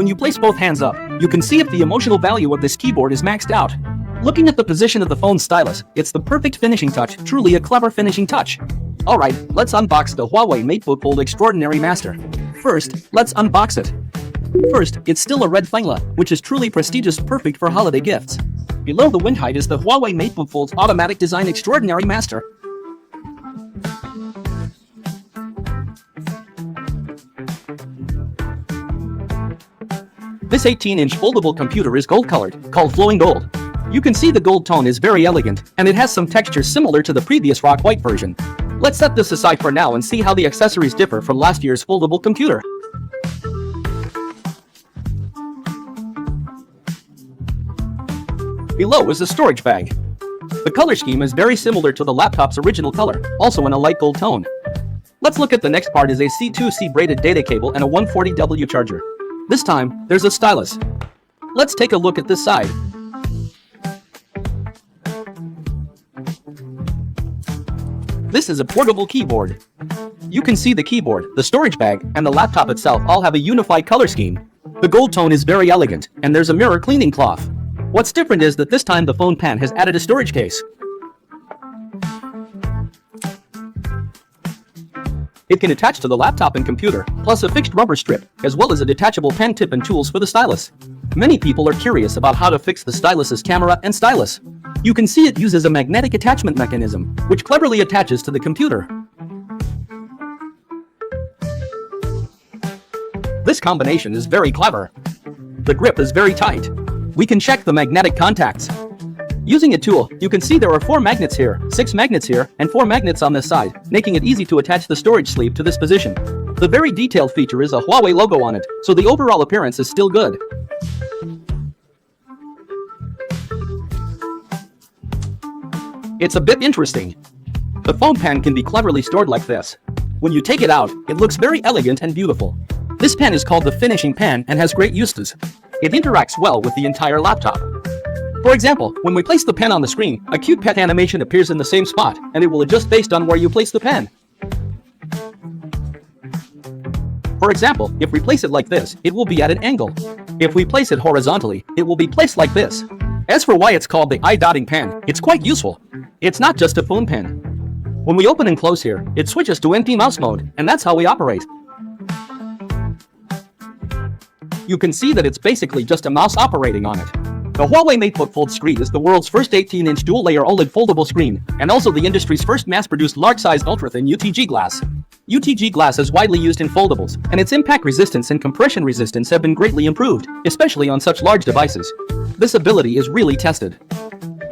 when you place both hands up, you can see if the emotional value of this keyboard is maxed out. Looking at the position of the phone's stylus, it's the perfect finishing touch, truly a clever finishing touch. Alright, let's unbox the Huawei MateBook Fold Extraordinary Master. First, let's unbox it. First, it's still a red Fangla, which is truly prestigious, perfect for holiday gifts. Below the wind height is the Huawei MateBook Fold's automatic design Extraordinary Master. This 18-inch foldable computer is gold-colored, called Flowing Gold. You can see the gold tone is very elegant, and it has some texture similar to the previous rock white version. Let's set this aside for now and see how the accessories differ from last year's foldable computer. Below is the storage bag. The color scheme is very similar to the laptop's original color, also in a light gold tone. Let's look at the next part is a C2C braided data cable and a 140W charger. This time, there's a stylus. Let's take a look at this side. This is a portable keyboard. You can see the keyboard, the storage bag, and the laptop itself all have a unified color scheme. The gold tone is very elegant, and there's a mirror cleaning cloth. What's different is that this time the phone pan has added a storage case. It can attach to the laptop and computer, plus a fixed rubber strip, as well as a detachable pen tip and tools for the stylus. Many people are curious about how to fix the stylus's camera and stylus. You can see it uses a magnetic attachment mechanism, which cleverly attaches to the computer. This combination is very clever. The grip is very tight. We can check the magnetic contacts. Using a tool, you can see there are 4 magnets here, 6 magnets here, and 4 magnets on this side, making it easy to attach the storage sleeve to this position. The very detailed feature is a Huawei logo on it, so the overall appearance is still good. It's a bit interesting. The phone pan can be cleverly stored like this. When you take it out, it looks very elegant and beautiful. This pen is called the finishing pan and has great uses. It interacts well with the entire laptop. For example, when we place the pen on the screen, a cute pet animation appears in the same spot, and it will adjust based on where you place the pen. For example, if we place it like this, it will be at an angle. If we place it horizontally, it will be placed like this. As for why it's called the eye-dotting pen, it's quite useful. It's not just a phone pen. When we open and close here, it switches to empty mouse mode, and that's how we operate. You can see that it's basically just a mouse operating on it. The Huawei MateBook Fold screen is the world's first 18-inch dual-layer OLED foldable screen, and also the industry's first mass-produced large-sized ultra-thin UTG glass. UTG glass is widely used in foldables, and its impact resistance and compression resistance have been greatly improved, especially on such large devices. This ability is really tested.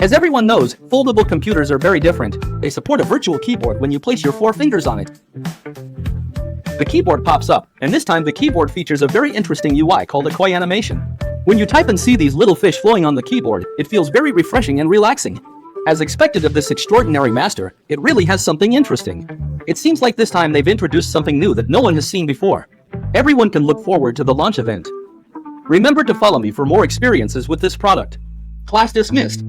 As everyone knows, foldable computers are very different. They support a virtual keyboard when you place your 4 fingers on it. The keyboard pops up, and this time the keyboard features a very interesting UI called a koi animation. When you type and see these little fish flowing on the keyboard, it feels very refreshing and relaxing. As expected of this extraordinary master, it really has something interesting. It seems like this time they've introduced something new that no one has seen before. Everyone can look forward to the launch event. Remember to follow me for more experiences with this product. Class dismissed.